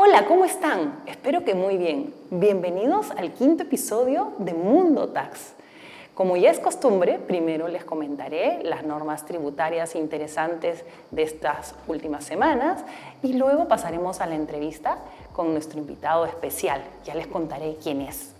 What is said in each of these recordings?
Hola, ¿cómo están? Espero que muy bien. Bienvenidos al quinto episodio de Mundo Tax. Como ya es costumbre, primero les comentaré las normas tributarias interesantes de estas últimas semanas y luego pasaremos a la entrevista con nuestro invitado especial. Ya les contaré quién es.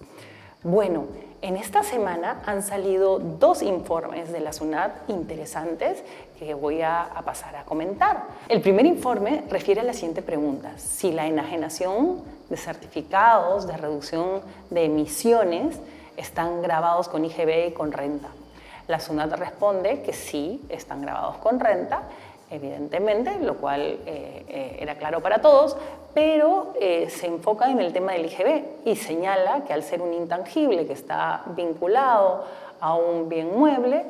Bueno, en esta semana han salido 2 informes de la SUNAT interesantes que voy a pasar a comentar. El primer informe refiere a la siguiente pregunta: si la enajenación de certificados de reducción de emisiones están grabados con IGB y con renta. La SUNAT responde que sí, están grabados con renta, evidentemente, lo cual era claro para todos, pero se enfoca en el tema del IGB y señala que al ser un intangible que está vinculado a un bien mueble,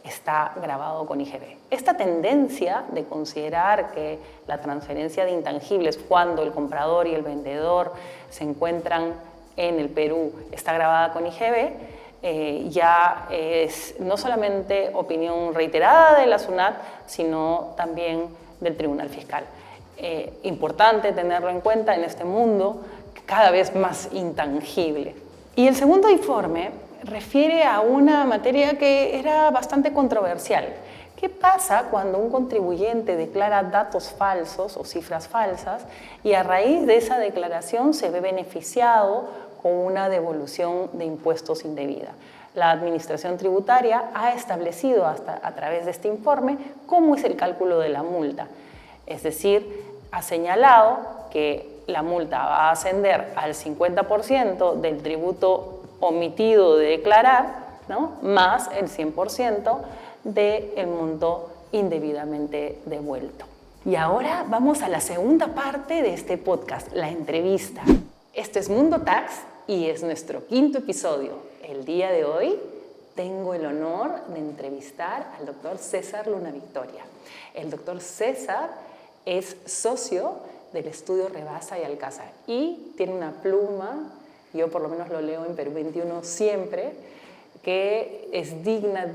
está grabado con IGB. Esta tendencia de considerar que la transferencia de intangibles cuando el comprador y el vendedor se encuentran en el Perú está grabada con IGB, ya es no solamente opinión reiterada de la SUNAT, sino también del Tribunal Fiscal. Importante tenerlo en cuenta en este mundo cada vez más intangible. Y el segundo informe refiere a una materia que era bastante controversial. ¿Qué pasa cuando un contribuyente declara datos falsos o cifras falsas y a raíz de esa declaración se ve beneficiado con una devolución de impuestos indebida? La Administración Tributaria ha establecido a través de este informe cómo es el cálculo de la multa. Es decir, ha señalado que la multa va a ascender al 50% del tributo omitido de declarar, ¿no?, más el 100% del monto indebidamente devuelto. Y ahora vamos a la segunda parte de este podcast, la entrevista. Este es Mundo Tax y es nuestro quinto episodio. El día de hoy tengo el honor de entrevistar al doctor César Luna Victoria. El doctor César es socio del estudio Rebasa y Alcázar y tiene una pluma, yo por lo menos lo leo en Perú 21 siempre, que es digna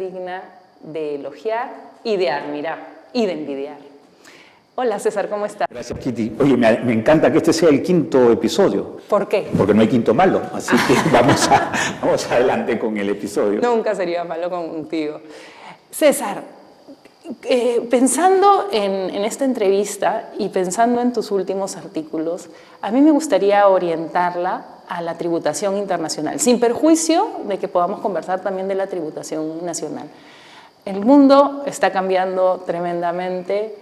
de elogiar y de admirar y de envidiar. Hola César, ¿cómo estás? Gracias, Kitty. Oye, me encanta que este sea el quinto episodio. ¿Por qué? Porque no hay quinto malo, así que vamos adelante con el episodio. Nunca sería malo contigo. César, pensando en esta entrevista y pensando en tus últimos artículos, a mí me gustaría orientarla a la tributación internacional, sin perjuicio de que podamos conversar también de la tributación nacional. El mundo está cambiando tremendamente.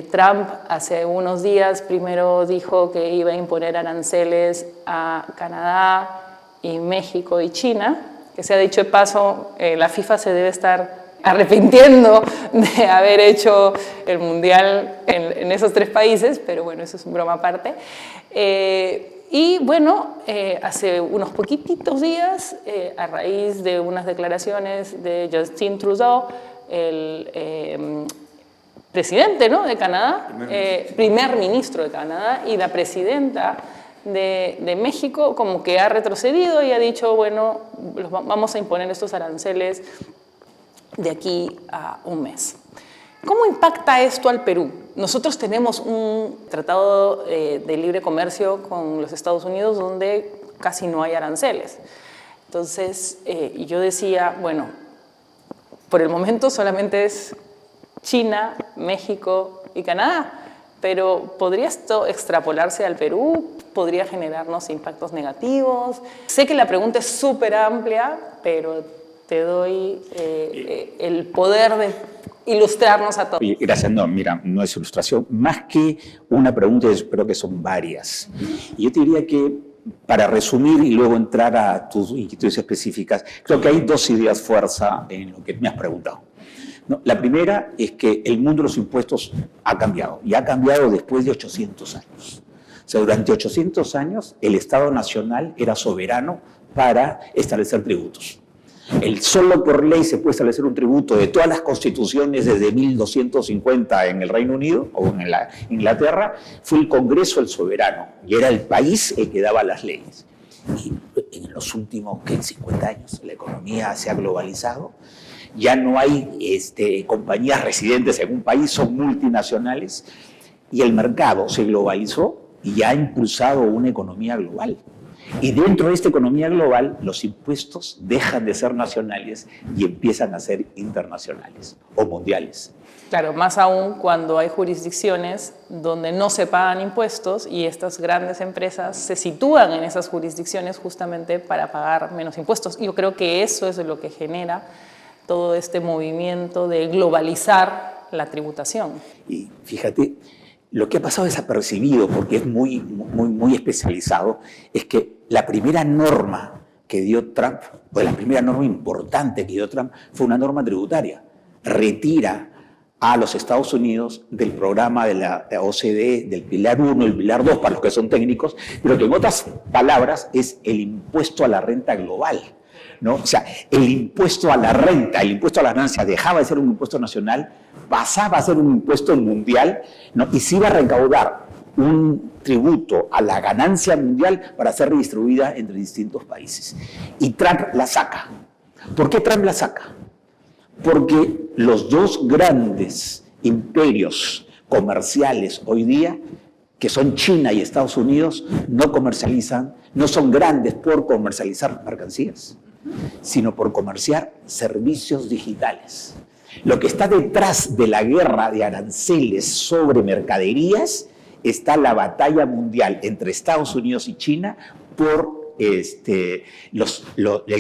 Trump hace unos días primero dijo que iba a imponer aranceles a Canadá y México y China, que se ha dicho de paso, la FIFA se debe estar arrepintiendo de haber hecho el Mundial en esos 3 países, pero bueno, eso es una broma aparte. Y bueno, hace unos poquititos días, a raíz de unas declaraciones de Justin Trudeau, el presidente, ¿no?, de Canadá, primer ministro de Canadá, y la presidenta de México como que ha retrocedido y ha dicho, bueno, vamos a imponer estos aranceles de aquí a un mes. ¿Cómo impacta esto al Perú? Nosotros tenemos un tratado de libre comercio con los Estados Unidos donde casi no hay aranceles. Entonces, yo decía, bueno, por el momento solamente es China, México y Canadá, pero ¿podría esto extrapolarse al Perú? ¿Podría generarnos impactos negativos? Sé que la pregunta es súper amplia, pero te doy el poder de ilustrarnos a todos. Gracias. No, mira, no es ilustración. Más que una pregunta, espero que son varias. Y yo te diría que, para resumir y luego entrar a tus inquietudes específicas, creo que hay 2 ideas fuerza en lo que me has preguntado. No, la primera es que el mundo de los impuestos ha cambiado, y ha cambiado después de 800 años. O sea, durante 800 años el Estado Nacional era soberano para establecer tributos. Solo por ley se puede establecer un tributo de todas las constituciones desde 1250 en el Reino Unido o en la Inglaterra. Fue el Congreso el soberano y era el país el que daba las leyes. Y en los últimos 50 años la economía se ha globalizado. Ya no hay compañías residentes en un país, son multinacionales y el mercado se globalizó y ha impulsado una economía global. Y dentro de esta economía global, los impuestos dejan de ser nacionales y empiezan a ser internacionales o mundiales. Claro, más aún cuando hay jurisdicciones donde no se pagan impuestos y estas grandes empresas se sitúan en esas jurisdicciones justamente para pagar menos impuestos. Yo creo que eso es lo que genera todo este movimiento de globalizar la tributación. Y fíjate, lo que ha pasado desapercibido, porque es muy especializado, es que la primera norma que dio Trump, o la primera norma importante que dio Trump, fue una norma tributaria. Retira a los Estados Unidos del programa de la OCDE, del Pilar 1 y el Pilar 2, para los que son técnicos, pero que en otras palabras es el impuesto a la renta global, ¿no? O sea, el impuesto a la renta, el impuesto a la ganancia dejaba de ser un impuesto nacional, pasaba a ser un impuesto mundial, ¿no? Y se iba a recaudar un tributo a la ganancia mundial para ser redistribuida entre distintos países. Y Trump la saca. ¿Por qué Trump la saca? Porque los dos grandes imperios comerciales hoy día, que son China y Estados Unidos, no comercializan, no son grandes por comercializar mercancías, sino por comerciar servicios digitales. Lo que está detrás de la guerra de aranceles sobre mercaderías está la batalla mundial entre Estados Unidos y China por el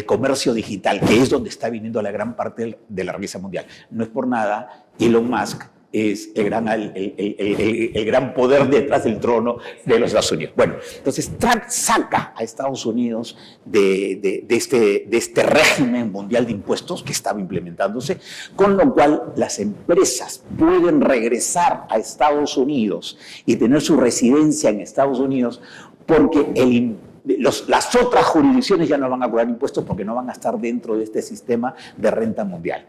comercio digital, que es donde está viniendo la gran parte de la riqueza mundial. No es por nada, Elon Musk es el gran poder detrás del trono de los Estados Unidos. Bueno, entonces Trump saca a Estados Unidos de este régimen mundial de impuestos que estaba implementándose, con lo cual las empresas pueden regresar a Estados Unidos y tener su residencia en Estados Unidos porque las otras jurisdicciones ya no van a cobrar impuestos porque no van a estar dentro de este sistema de renta mundial.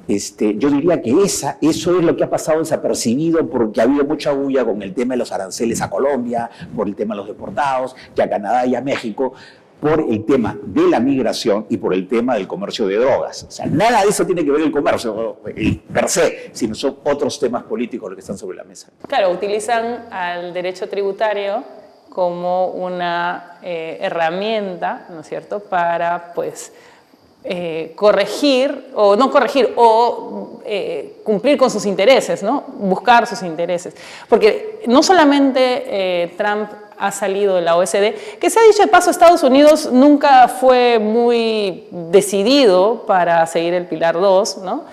Yo diría que eso es lo que ha pasado desapercibido porque ha habido mucha bulla con el tema de los aranceles a Colombia, por el tema de los deportados, que a Canadá y a México, por el tema de la migración y por el tema del comercio de drogas. O sea, nada de eso tiene que ver el comercio per se, sino son otros temas políticos los que están sobre la mesa. Claro, utilizan al derecho tributario como una herramienta, ¿no es cierto?, para, pues, corregir, o no corregir, o cumplir con sus intereses, ¿no? Buscar sus intereses. Porque no solamente Trump ha salido de la OECD, que se ha dicho de paso, Estados Unidos nunca fue muy decidido para seguir el Pilar 2, ¿no?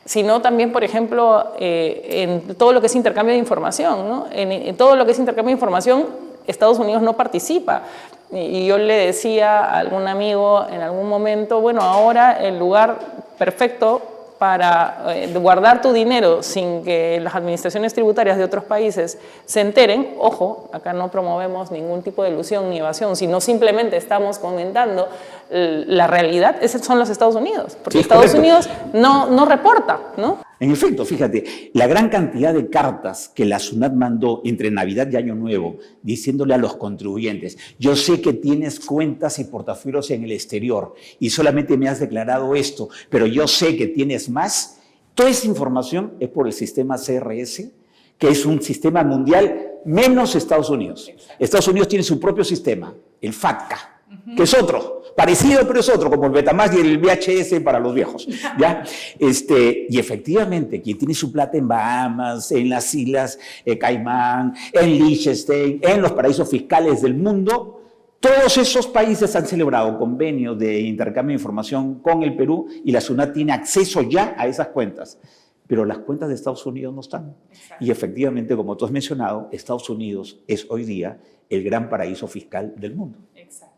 Sino también, por ejemplo, en todo lo que es intercambio de información, ¿no? En todo lo que es intercambio de información, Estados Unidos no participa. Y yo le decía a algún amigo en algún momento, bueno, ahora el lugar perfecto para guardar tu dinero sin que las administraciones tributarias de otros países se enteren, ojo, acá no promovemos ningún tipo de ilusión ni evasión, sino simplemente estamos comentando la realidad, esos son los Estados Unidos, porque sí, Estados Unidos no reporta, ¿no? En efecto, fíjate, la gran cantidad de cartas que la SUNAT mandó entre Navidad y Año Nuevo, diciéndole a los contribuyentes, yo sé que tienes cuentas y portafolios en el exterior y solamente me has declarado esto, pero yo sé que tienes más. Toda esa información es por el sistema CRS, que es un sistema mundial menos Estados Unidos. Estados Unidos tiene su propio sistema, el FATCA, que es otro, parecido pero es otro, como el Betamax y el VHS para los viejos, ¿ya? Y efectivamente, quien tiene su plata en Bahamas, en las Islas Caimán, en Liechtenstein, en los paraísos fiscales del mundo, todos esos países han celebrado convenios de intercambio de información con el Perú y la SUNAT tiene acceso ya a esas cuentas. Pero las cuentas de Estados Unidos no están. Exacto. Y efectivamente, como tú has mencionado, Estados Unidos es hoy día el gran paraíso fiscal del mundo. Exacto.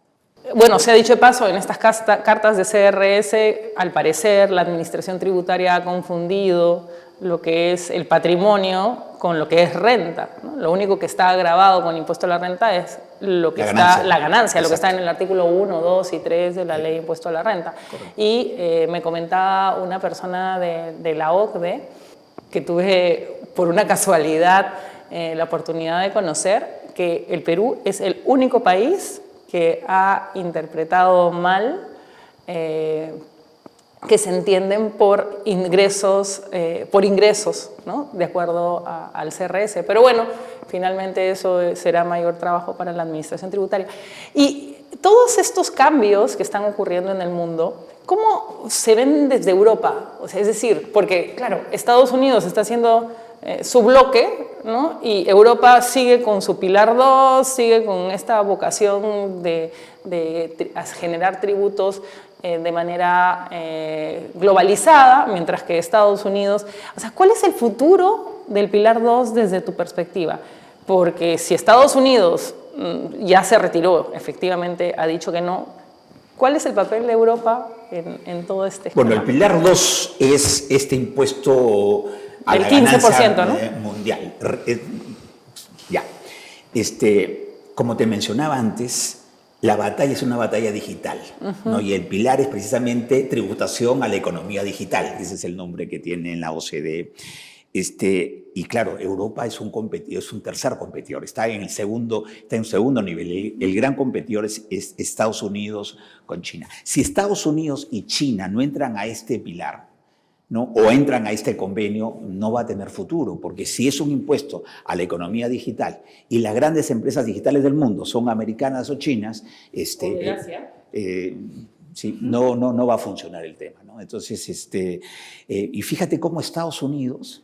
Bueno, se ha dicho de paso, en estas cartas de CRS, al parecer la administración tributaria ha confundido lo que es el patrimonio con lo que es renta, ¿no? Lo único que está grabado con impuesto a la renta es lo que la ganancia, lo que está en el artículo 1, 2 y 3 de la ley de impuesto a la renta. Correcto. Y me comentaba una persona de la OCDE que tuve por una casualidad la oportunidad de conocer, que el Perú es el único país que ha interpretado mal que se entienden por ingresos, ¿no? De acuerdo al CRS. Pero bueno, finalmente eso será mayor trabajo para la administración tributaria. Y todos estos cambios que están ocurriendo en el mundo, ¿cómo se ven desde Europa? O sea, es decir, porque claro, Estados Unidos está haciendo su bloque, ¿no? Y Europa sigue con su pilar 2, sigue con esta vocación de generar tributos de manera globalizada, mientras que Estados Unidos... O sea, ¿cuál es el futuro del pilar 2 desde tu perspectiva? Porque si Estados Unidos ya se retiró, efectivamente ha dicho que no, ¿cuál es el papel de Europa en todo este esquema? Bueno, el pilar 2 es este impuesto a la 15%, ganancia, ¿no? Mundial. Ya. Como te mencionaba antes, la batalla es una batalla digital, ¿no? Y el pilar es precisamente tributación a la economía digital. Ese es el nombre que tiene en la OCDE. Y claro, Europa es un competidor, es un tercer competidor, está en un segundo nivel. El gran competidor es Estados Unidos con China. Si Estados Unidos y China no entran a este pilar, ¿no? O entran a este convenio, no va a tener futuro, porque si es un impuesto a la economía digital y las grandes empresas digitales del mundo son americanas o chinas, sí, no va a funcionar el tema, ¿no? Entonces, y fíjate cómo Estados Unidos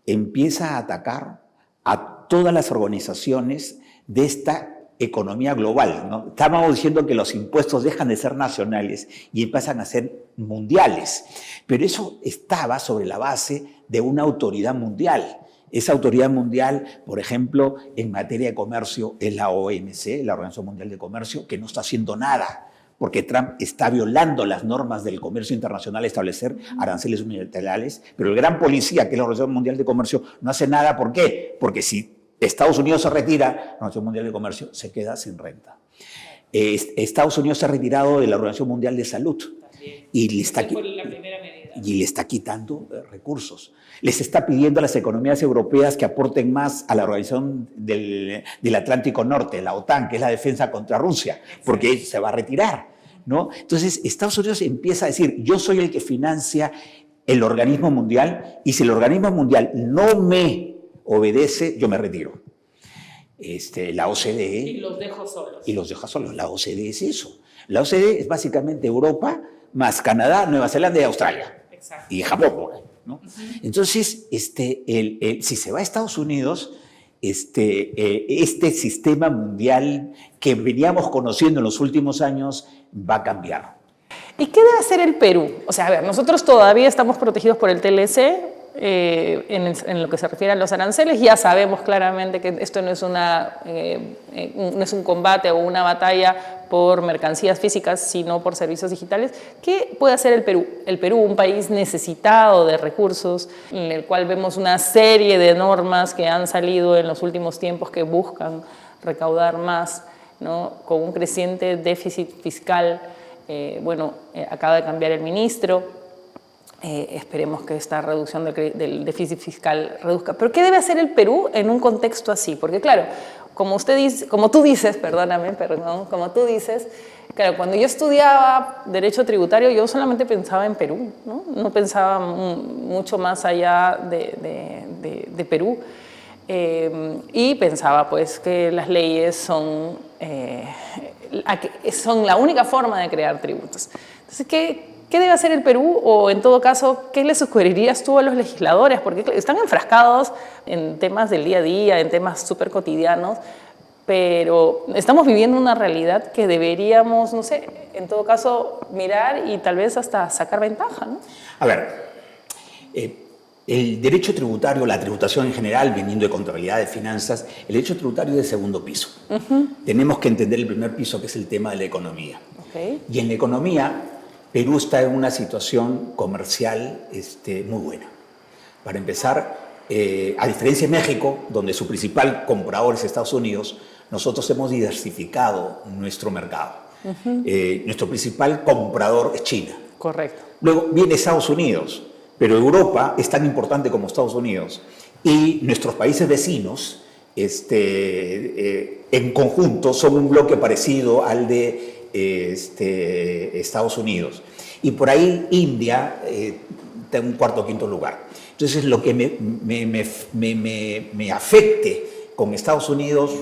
empieza a atacar a todas las organizaciones de esta economía global, ¿no? Estábamos diciendo que los impuestos dejan de ser nacionales y empiezan a ser mundiales, pero eso estaba sobre la base de una autoridad mundial. Esa autoridad mundial, por ejemplo, en materia de comercio, es la OMC, la Organización Mundial de Comercio, que no está haciendo nada, porque Trump está violando las normas del comercio internacional, establecer aranceles unilaterales, pero el gran policía, que es la Organización Mundial de Comercio, no hace nada. ¿Por qué? Porque si Estados Unidos se retira, la Organización Mundial de Comercio se queda sin renta. Estados Unidos se ha retirado de la Organización Mundial de Salud y le está quitando recursos. Les está pidiendo a las economías europeas que aporten más a la Organización del Atlántico Norte, la OTAN, que es la defensa contra Rusia, porque se va a retirar, ¿no? Entonces, Estados Unidos empieza a decir, yo soy el que financia el organismo mundial y si el organismo mundial no me obedece, yo me retiro. La OCDE... Y los dejo solos. Y los deja solos. La OCDE es eso. La OCDE es básicamente Europa más Canadá, Nueva Zelanda y Australia. Exacto. Y Japón, ¿no? Entonces, si se va a Estados Unidos, este sistema mundial que veníamos conociendo en los últimos años va a cambiar. ¿Y qué debe hacer el Perú? O sea, a ver, nosotros todavía estamos protegidos por el TLC, en lo que se refiere a los aranceles. Ya sabemos claramente que esto no es un combate o una batalla por mercancías físicas, sino por servicios digitales. ¿Qué puede hacer el Perú? El Perú, un país necesitado de recursos, en el cual vemos una serie de normas que han salido en los últimos tiempos que buscan recaudar más, ¿no? Con un creciente déficit fiscal. Acaba de cambiar el ministro. Esperemos que esta reducción del déficit fiscal reduzca. Pero ¿qué debe hacer el Perú en un contexto así? Porque claro, como tú dices, claro, cuando yo estudiaba Derecho Tributario, yo solamente pensaba en Perú, ¿no? No pensaba mucho más allá de Perú. Y pensaba pues que las leyes son la única forma de crear tributos. Entonces, ¿qué debe hacer el Perú? O en todo caso, ¿qué le sugerirías tú a los legisladores? Porque están enfrascados en temas del día a día, en temas súper cotidianos, pero estamos viviendo una realidad que deberíamos, no sé, en todo caso, mirar y tal vez hasta sacar ventaja, ¿no? A ver, el derecho tributario, la tributación en general, viniendo de contabilidad de finanzas, el derecho tributario es de segundo piso. Tenemos que entender el primer piso, que es el tema de la economía. Okay. Y en la economía, Perú está en una situación comercial muy buena. Para empezar, a diferencia de México, donde su principal comprador es Estados Unidos, nosotros hemos diversificado nuestro mercado. Nuestro principal comprador es China. Correcto. Luego viene Estados Unidos, pero Europa es tan importante como Estados Unidos. Y nuestros países vecinos, en conjunto, son un bloque parecido al de Estados Unidos. Y por ahí India está en un cuarto o quinto lugar. Entonces, lo que me afecte con Estados Unidos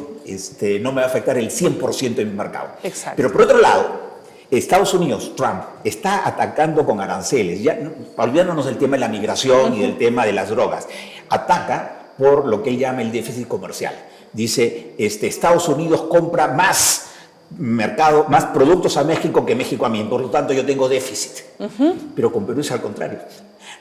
no me va a afectar el 100% de mi mercado. Exacto. Pero por otro lado, Estados Unidos, Trump, está atacando con aranceles, ya olvidándonos del tema de la migración y del tema de las drogas, ataca por lo que él llama el déficit comercial. Dice, Estados Unidos compra más productos a México que México a mí, por lo tanto yo tengo déficit. Pero con Perú es al contrario.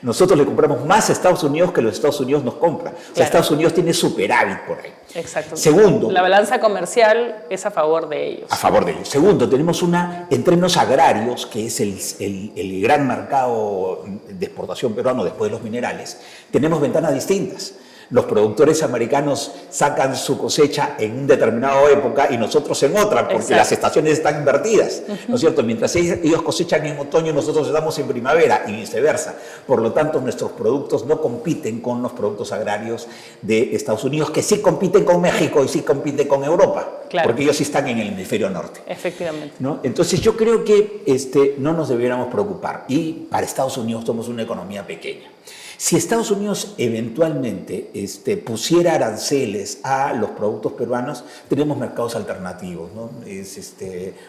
Nosotros le compramos más a Estados Unidos que los Estados Unidos nos compran. Claro. O sea, Estados Unidos tiene superávit por ahí. Exacto. Segundo, la balanza comercial es a favor de ellos. A favor de ellos. Segundo, tenemos en términos agrarios, que es el gran mercado de exportación peruano después de los minerales, tenemos ventanas distintas. Los productores americanos sacan su cosecha en una determinada época y nosotros en otra, porque Exacto. las estaciones están invertidas, ¿no es cierto? Mientras ellos cosechan en otoño, nosotros estamos en primavera y viceversa. Por lo tanto, nuestros productos no compiten con los productos agrarios de Estados Unidos, que sí compiten con México y sí compiten con Europa, claro. porque ellos sí están en el hemisferio norte. Efectivamente. ¿No? Entonces, yo creo que no nos debiéramos preocupar. Y para Estados Unidos somos una economía pequeña. Si Estados Unidos eventualmente pusiera aranceles a los productos peruanos, tenemos mercados alternativos, ¿no?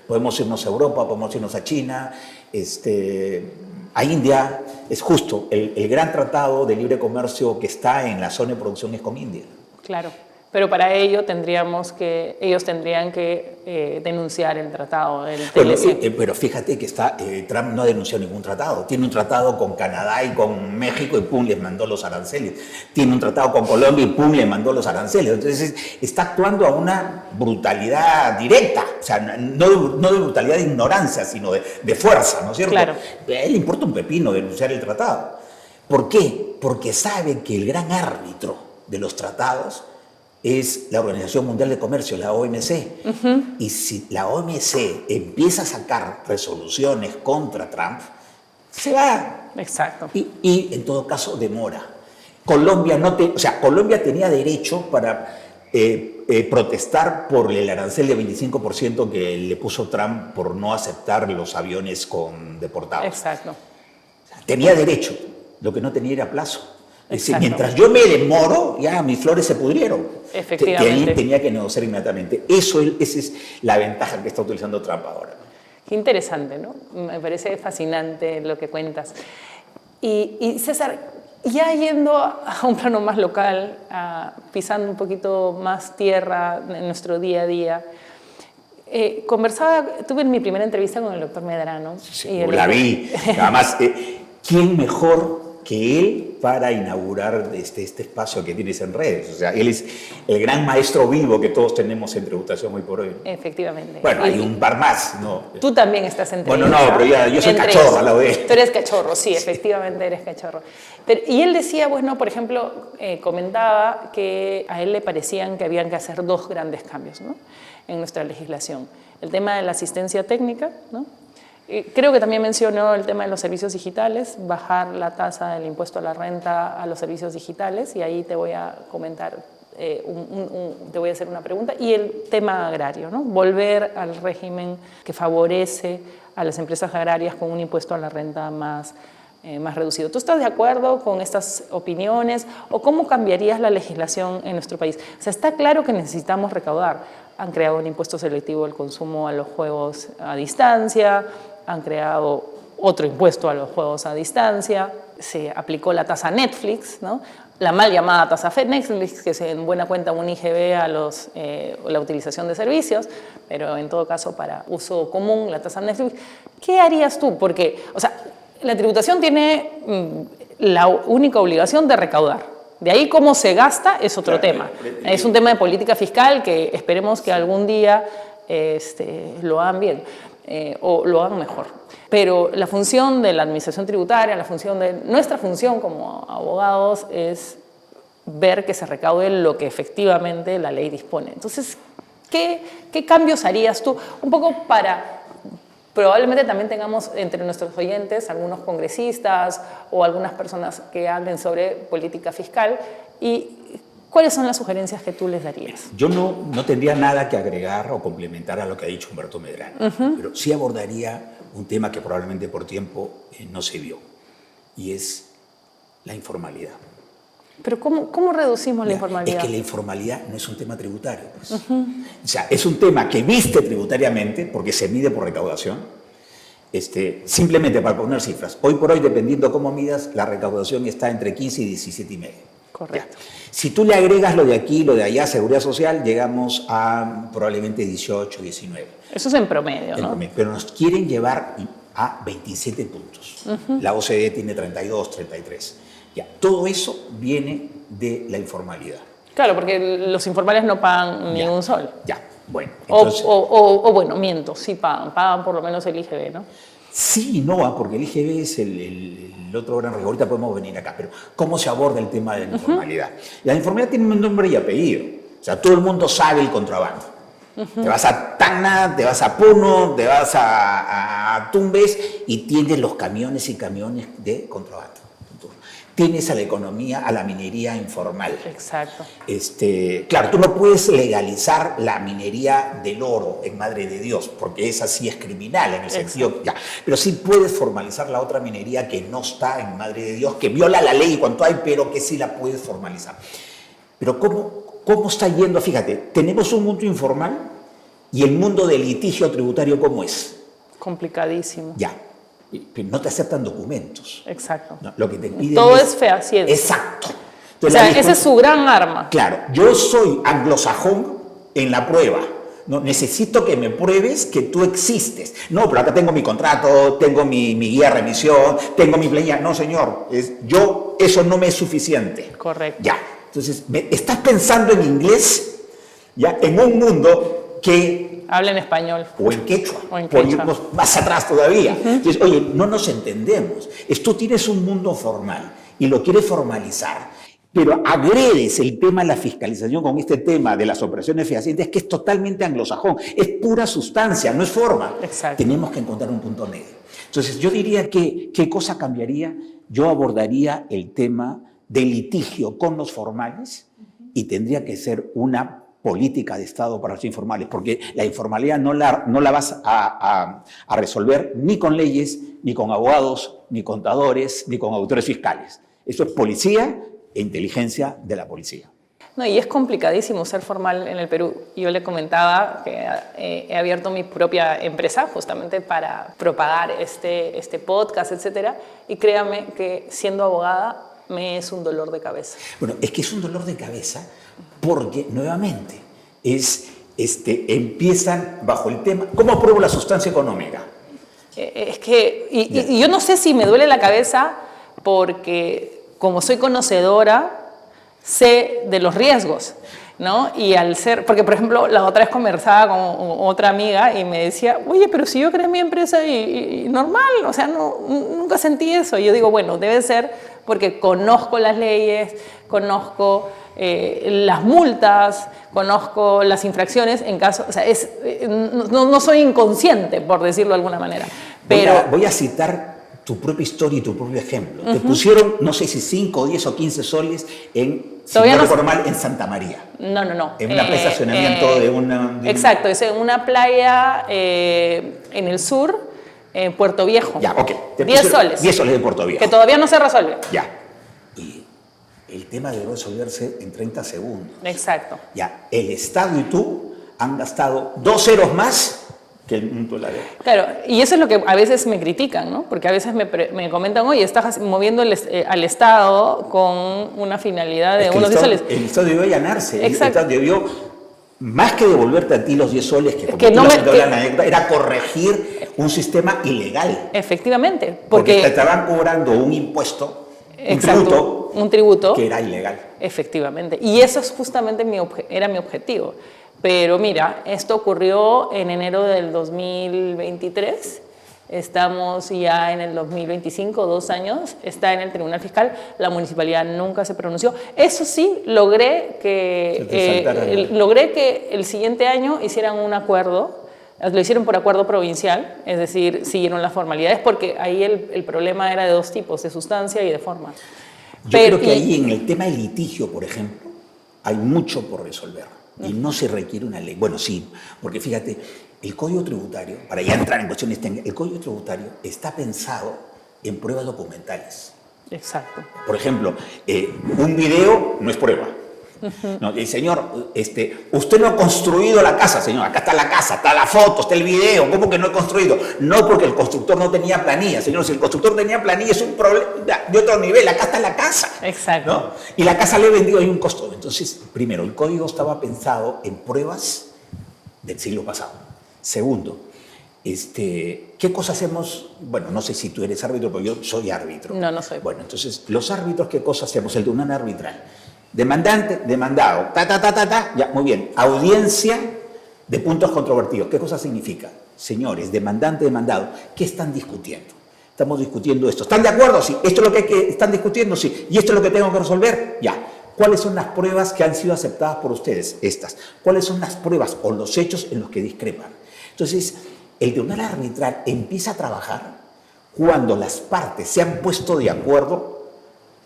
Podemos irnos a Europa, podemos irnos a China, a India. Es justo, el gran tratado de libre comercio que está en la zona de producción es con India. Claro. Pero para ello ellos tendrían que denunciar el tratado del TLC. Pero fíjate que Trump no ha denunciado ningún tratado. Tiene un tratado con Canadá y con México y pum, les mandó los aranceles. Tiene un tratado con Colombia y pum, le mandó los aranceles. Entonces está actuando a una brutalidad directa. O sea, no de brutalidad de ignorancia, sino de fuerza, ¿no es cierto? Claro. A él le importa un pepino denunciar el tratado. ¿Por qué? Porque sabe que el gran árbitro de los tratados es la Organización Mundial de Comercio, la OMC. Y si la OMC empieza a sacar resoluciones contra Trump, se va. Exacto. Y en todo caso demora. Colombia tenía derecho para protestar por el arancel de 25% que le puso Trump por no aceptar los aviones con deportados. Exacto. O sea, tenía derecho, lo que no tenía era plazo. Es decir, mientras yo me demoro, ya mis flores se pudrieron. Efectivamente. Tenía que negociar inmediatamente. Esa es la ventaja que está utilizando Trump ahora. Qué interesante, ¿no? Me parece fascinante lo que cuentas. Y César, ya yendo a un plano más local, pisando un poquito más tierra en nuestro día a día, tuve mi primera entrevista con el doctor Medrano. Sí, la vi. Además, ¿quién mejor que él para inaugurar este espacio que tienes en redes? O sea, él es el gran maestro vivo que todos tenemos en tributación hoy por hoy. Efectivamente. Bueno, hay un par más, ¿no? Tú también estás en Bueno, no, pero yo soy cachorro al lado de él. Tú eres cachorro, sí, efectivamente eres cachorro. Y él decía, bueno, por ejemplo, comentaba que a él le parecían que habían que hacer dos grandes cambios, ¿no?, en nuestra legislación. El tema de la asistencia técnica, ¿no? Creo que también mencionó el tema de los servicios digitales, bajar la tasa del impuesto a la renta a los servicios digitales, y ahí te voy a comentar, te voy a hacer una pregunta, y el tema agrario, ¿no? Volver al régimen que favorece a las empresas agrarias con un impuesto a la renta más reducido. ¿Tú estás de acuerdo con estas opiniones o cómo cambiarías la legislación en nuestro país? O sea, está claro que necesitamos recaudar. Han creado un impuesto selectivo al consumo a los juegos a distancia, han creado otro impuesto a los juegos a distancia, se aplicó la tasa Netflix, ¿no?, la mal llamada tasa Netflix, que es en buena cuenta un IGB a la utilización de servicios, pero en todo caso para uso común la tasa Netflix. ¿Qué harías tú? Porque, o sea, la tributación tiene la única obligación de recaudar. De ahí cómo se gasta es otro tema. Es un tema de política fiscal que esperemos que algún día lo hagan bien o lo hagan mejor. Pero la función de la administración tributaria, nuestra función como abogados es ver que se recaude lo que efectivamente la ley dispone. Entonces, ¿qué cambios harías tú? Un poco para... Probablemente también tengamos entre nuestros oyentes algunos congresistas o algunas personas que hablen sobre política fiscal. ¿Y ¿Cuáles son las sugerencias que tú les darías? Yo no tendría nada que agregar o complementar a lo que ha dicho Humberto Medrano, pero sí abordaría un tema que probablemente por tiempo no se vio, y es la informalidad. Pero ¿cómo reducimos la informalidad? Es que la informalidad no es un tema tributario. Pues. O sea, es un tema que viste tributariamente porque se mide por recaudación. Simplemente para poner cifras, hoy por hoy, dependiendo cómo midas, la recaudación está entre 15 y 17,5. Correcto. Ya. Si tú le agregas lo de aquí, lo de allá, seguridad social, llegamos a probablemente 18, 19. Eso es en promedio, ¿no? Pero nos quieren llevar a 27 puntos. La OCDE tiene 32, 33. Ya, todo eso viene de la informalidad. Claro, porque los informales no pagan ni un sol. Ya, bueno. Entonces, bueno, miento, sí pagan por lo menos el IGB, ¿no? Sí y no, porque el IGB es el otro gran riesgo. Ahorita podemos venir acá, pero ¿cómo se aborda el tema de la informalidad? La informalidad tiene un nombre y apellido. O sea, todo el mundo sabe el contrabando. Te vas a Tacna, te vas a Puno, te vas a Tumbes y tienes los camiones y camiones de contrabando. Tienes a la economía, a la minería informal. Exacto. Claro, tú no puedes legalizar la minería del oro en Madre de Dios, porque esa sí es criminal en el sentido, ya. Pero sí puedes formalizar la otra minería que no está en Madre de Dios, que viola la ley cuanto hay, pero que sí la puedes formalizar. Pero ¿cómo está yendo? Fíjate, tenemos un mundo informal y el mundo del litigio tributario, ¿cómo es? Complicadísimo. Ya. No te aceptan documentos. Exacto. No, lo que te piden todo es fehaciente. Exacto. Entonces, o sea, esa es su gran arma. Claro, yo soy anglosajón en la prueba. No, necesito que me pruebes que tú existes. No, pero acá tengo mi contrato, tengo mi guía de remisión, tengo mi planilla. No, señor, eso no me es suficiente. Correcto. Ya. Entonces, estás pensando en inglés, ya, en un mundo que habla en español. O en quechua. Por irnos más atrás todavía. Entonces, oye, no nos entendemos. Tú tienes un mundo formal y lo quieres formalizar, pero agredes el tema de la fiscalización con este tema de las operaciones fehacientes, que es totalmente anglosajón. Es pura sustancia, no es forma. Exacto. Tenemos que encontrar un punto medio. Entonces, yo diría que, ¿qué cosa cambiaría? Yo abordaría el tema del litigio con los formales y tendría que ser una política de Estado para los informales, porque la informalidad no la vas a resolver ni con leyes, ni con abogados, ni contadores, ni con auditores fiscales. Eso es policía e inteligencia de la policía. No, y es complicadísimo ser formal en el Perú. Yo le comentaba que he abierto mi propia empresa justamente para propagar este podcast, etcétera, y créame que siendo abogada me es un dolor de cabeza. Bueno, es que es un dolor de cabeza porque, nuevamente, empiezan bajo el tema, ¿cómo apruebo la sustancia económica? Es que, y yo no sé si me duele la cabeza porque, como soy conocedora, sé de los riesgos, ¿no? Y al ser, porque por ejemplo, la otra vez conversaba con otra amiga y me decía, oye, pero si yo creé mi empresa y normal, o sea, nunca sentí eso. Y yo digo, bueno, debe ser porque conozco las leyes, conozco las multas, conozco las infracciones, en caso, o sea, no soy inconsciente, por decirlo de alguna manera. Pero voy a citar tu propia historia y tu propio ejemplo. Te pusieron, no sé si 5, 10 o 15 soles en, si no recuerdo mal, en Santa María. No. En una presa de estacionamiento de una... Exacto, es en una playa en el sur, en Puerto Viejo. Ya, ok. 10 soles. 10 soles de Puerto Viejo. Que todavía no se resuelve. Ya. Y el tema debe resolverse en 30 segundos. Exacto. Ya, el Estado y tú han gastado 2 ceros más que el punto de la ley. Claro, y eso es lo que a veces me critican, ¿no? Porque a veces me comentan, oye, estás moviendo al Estado con una finalidad de unos 10 soles. El Estado debió allanarse. Exacto. El Estado debió, más que devolverte a ti los 10 soles, era corregir un sistema ilegal. Efectivamente. Porque te estaban cobrando un impuesto, exacto, un tributo que era ilegal. Efectivamente. Y eso es justamente era mi objetivo. Pero mira, esto ocurrió en enero del 2023, estamos ya en el 2025, 2 años, está en el Tribunal Fiscal, la municipalidad nunca se pronunció. Eso sí, logré que el siguiente año hicieran un acuerdo, lo hicieron por acuerdo provincial, es decir, siguieron las formalidades, porque ahí el problema era de 2 tipos, de sustancia y de forma. Yo creo que ahí en el tema del litigio, por ejemplo, hay mucho por resolver y no se requiere una ley. Bueno, sí, porque fíjate, el Código Tributario, para ya entrar en cuestiones técnicas, el Código Tributario está pensado en pruebas documentales. Exacto. Por ejemplo, un video no es prueba. No, el señor, usted no ha construido la casa, señor. Acá está la casa, está la foto, está el video. ¿Cómo que no he construido? No, porque el constructor no tenía planilla, señor. Si el constructor tenía planilla es un problema de otro nivel. Acá está la casa. Exacto. ¿No? Y la casa le he vendido, hay un costo. Entonces, primero, el código estaba pensado en pruebas del siglo pasado. Segundo, ¿qué cosa hacemos? Bueno, no sé si tú eres árbitro, pero yo soy árbitro. No soy. Bueno, entonces, los árbitros, ¿qué cosa hacemos? El tribunal arbitral. Demandante, demandado, ya, muy bien. Audiencia de puntos controvertidos. ¿Qué cosa significa? Señores, demandante, demandado, ¿qué están discutiendo? Estamos discutiendo esto. ¿Están de acuerdo? Sí. ¿Esto es lo que están discutiendo? Sí. ¿Y esto es lo que tengo que resolver? Ya. ¿Cuáles son las pruebas que han sido aceptadas por ustedes? Estas. ¿Cuáles son las pruebas o los hechos en los que discrepan? Entonces, el tribunal arbitral empieza a trabajar cuando las partes se han puesto de acuerdo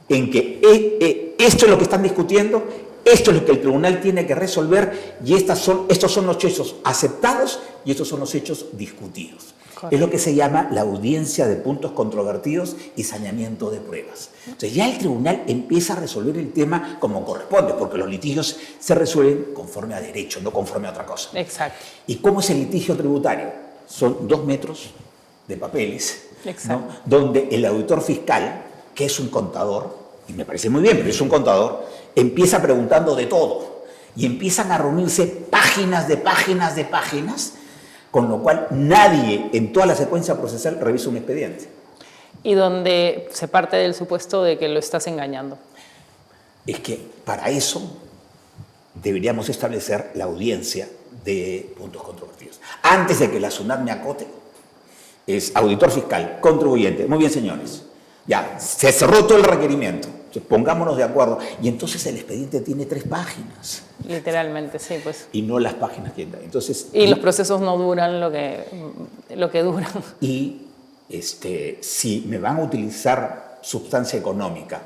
en que esto es lo que están discutiendo, esto es lo que el tribunal tiene que resolver y estos son los hechos aceptados y estos son los hechos discutidos. Correcto. Es lo que se llama la audiencia de puntos controvertidos y saneamiento de pruebas. Entonces ya el tribunal empieza a resolver el tema como corresponde, porque los litigios se resuelven conforme a derecho, no conforme a otra cosa. Exacto. ¿Y cómo es el litigio tributario? Son 2 metros de papeles, ¿no? Donde el auditor fiscal, que es un contador, y me parece muy bien, pero es un contador, empieza preguntando de todo y empiezan a reunirse páginas de páginas de páginas, con lo cual nadie en toda la secuencia procesal revisa un expediente. Y donde se parte del supuesto de que lo estás engañando. Es que para eso deberíamos establecer la audiencia de puntos controvertidos. Antes de que la SUNAT me acote, es auditor fiscal, contribuyente. Muy bien, señores. Ya, se cerró todo el requerimiento. Pongámonos de acuerdo. Y entonces el expediente tiene 3 páginas. Literalmente, sí, pues. Y no las páginas que dan. Entonces, y los procesos no duran lo que duran. Y si me van a utilizar sustancia económica,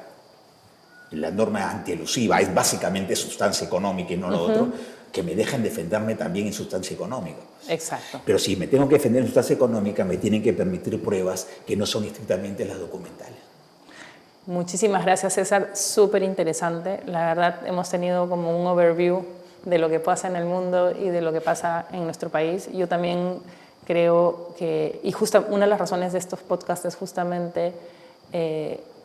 la norma antielusiva es básicamente sustancia económica y no lo otro, que me dejen defenderme también en sustancia económica. Exacto. Pero si me tengo que defender en sustancia económica, me tienen que permitir pruebas que no son estrictamente las documentales. Muchísimas gracias, César. Súper interesante. La verdad, hemos tenido como un overview de lo que pasa en el mundo y de lo que pasa en nuestro país. Yo también creo que, y justo una de las razones de estos podcasts es justamente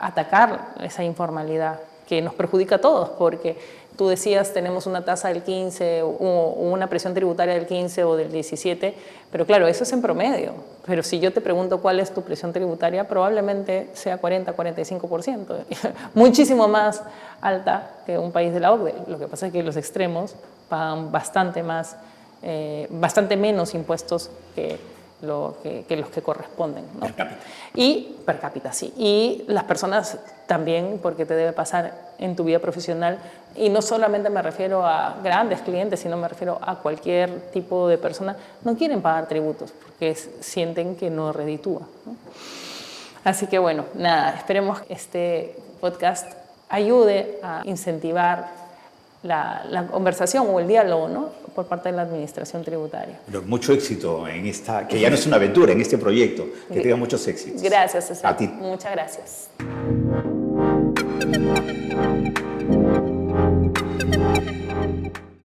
atacar esa informalidad que nos perjudica a todos, porque tú decías, tenemos una tasa del 15 o una presión tributaria del 15 o del 17, pero claro, eso es en promedio. Pero si yo te pregunto cuál es tu presión tributaria, probablemente sea 40, 45%, muchísimo más alta que un país de la OCDE. Lo que pasa es que los extremos pagan bastante menos impuestos que los que corresponden, ¿no? Per cápita. Y per cápita, sí. Y las personas también, porque te debe pasar en tu vida profesional, y no solamente me refiero a grandes clientes, sino me refiero a cualquier tipo de persona, no quieren pagar tributos porque sienten que no reditúa, ¿no? Así que bueno, nada, esperemos que este podcast ayude a incentivar la conversación o el diálogo, ¿no?, por parte de la administración tributaria. Pero mucho éxito en esta, que ya no es una aventura, en este proyecto. Que tenga muchos éxitos. Gracias, César. A ti. Muchas gracias.